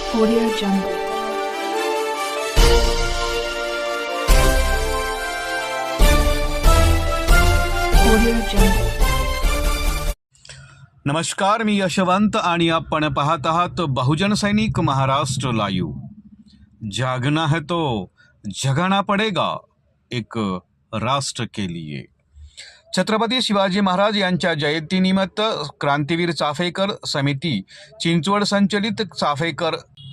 Audio Jungle. Audio Jungle. नमस्कार, मी यशवंत आणि आपण पाहत आहात बहुजन सैनिक महाराष्ट्र लाईव्ह. जागना है तो जगाना पडेगा, एक राष्ट्र के लिए. छत्रपती शिवाजी महाराज यांच्या जयंतीनिमित्त क्रांतीवीर चाफेकर समिती चिंचवड संचलित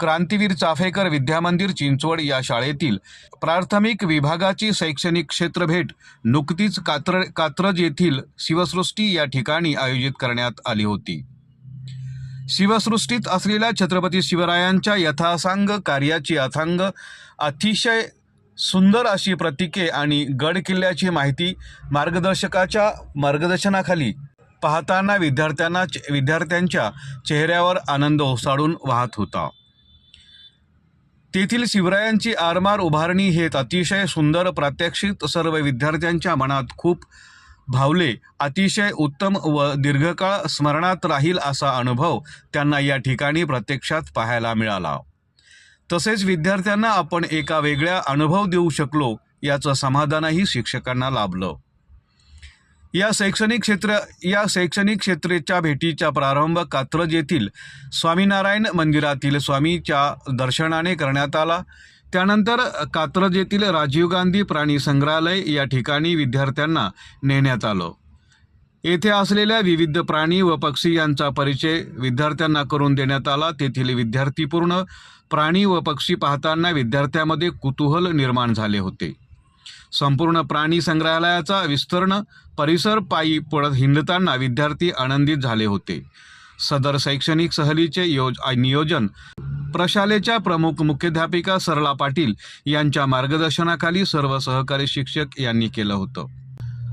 क्रांतीवीर चाफेकर विद्यामंदिर चिंचवड या शाळेतील प्राथमिक विभागाची शैक्षणिक क्षेत्र भेट नुकतीच कात्रज येथील शिवसृष्टी या ठिकाणी आयोजित करण्यात आली होती. शिवसृष्टीत असलेल्या छत्रपती शिवरायांच्या यथासांग कार्याची अतिशय सुंदर अशी प्रतीके आणि गड किल्ल्याची माहिती मार्गदर्शकाच्या मार्गदर्शनाखाली पाहताना विद्यार्थ्यांच्या चेहऱ्यावर आनंद ओसाडून वाहत होता. तेथील शिवरायांची आरमार उभारणी हे अतिशय सुंदर प्रात्यक्षिक सर्व विद्यार्थ्यांच्या मनात खूप भावले. अतिशय उत्तम व दीर्घकाळ स्मरणात राहील असा अनुभव त्यांना या ठिकाणी प्रत्यक्षात पाहायला मिळाला. तसेच विद्यार्थ्यांना आपण एका वेगळ्या अनुभव देऊ शकलो याचं समाधानही शिक्षकांना लाभलं. या शैक्षणिक क्षेत्राच्या भेटीचा प्रारंभ कात्रज येथील स्वामीनारायण मंदिरातील स्वामीच्या दर्शनाने करण्यात आला. त्यानंतर कात्रज येथील राजीव गांधी प्राणी संग्रहालय या ठिकाणी विद्यार्थ्यांना नेण्यात आलं. येथे असलेल्या विविध प्राणी व पक्षी यांचा परिचय विद्यार्थ्यांना करून देण्यात आला. तेथील विद्यार्थीपूर्ण प्राणी व पक्षी पाहताना विद्यार्थ्यांमध्ये कुतूहल निर्माण झाले होते. संपूर्ण प्राणी संग्रहालयाचा विस्तीर्ण परिसर पायी पडत हिंडताना विद्यार्थी आनंदित झाले होते. सदर शैक्षणिक सहलीचे नियोजन प्रशालेच्या प्रमुख मुख्याध्यापिका सरला पाटील यांच्या मार्गदर्शनाखाली सर्व सहकारी शिक्षक यांनी केलं होतं.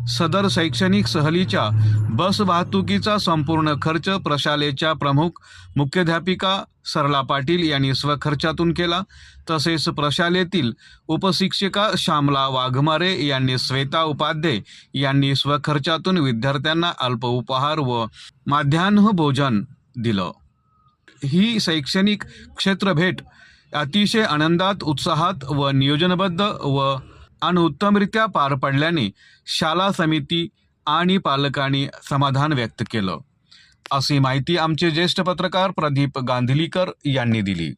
सदर शैक्षणिक सहलीच्या बस वाहतुकीचा संपूर्ण खर्च प्रशालेच्या प्रमुख मुख्याध्यापिका सरला पाटील यांनी स्वखर्चातून केला. तसेच प्रशालेतील उपशिक्षिका श्यामला वाघमारे यांनी श्वेता उपाध्ये यांनी स्वखर्चातून विद्यार्थ्यांना अल्प उपहार व माध्यान्ह भोजन दिलं. ही शैक्षणिक क्षेत्र भेट अतिशय आनंदात, उत्साहात व नियोजनबद्ध व उत्तमरित्या पार पडल्याने शाळा समिती आणि पालकांनी समाधान व्यक्त केलं, अशी माहिती आमचे ज्येष्ठ पत्रकार प्रदीप गांधीलीकर यांनी दिली.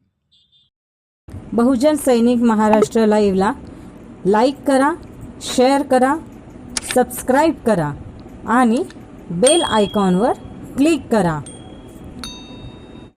बहुजन सैनिक महाराष्ट्र लाईव्हला लाईक करा, शेअर करा, सबस्क्राईब करा आणि बेल आयकॉनवर क्लिक करा.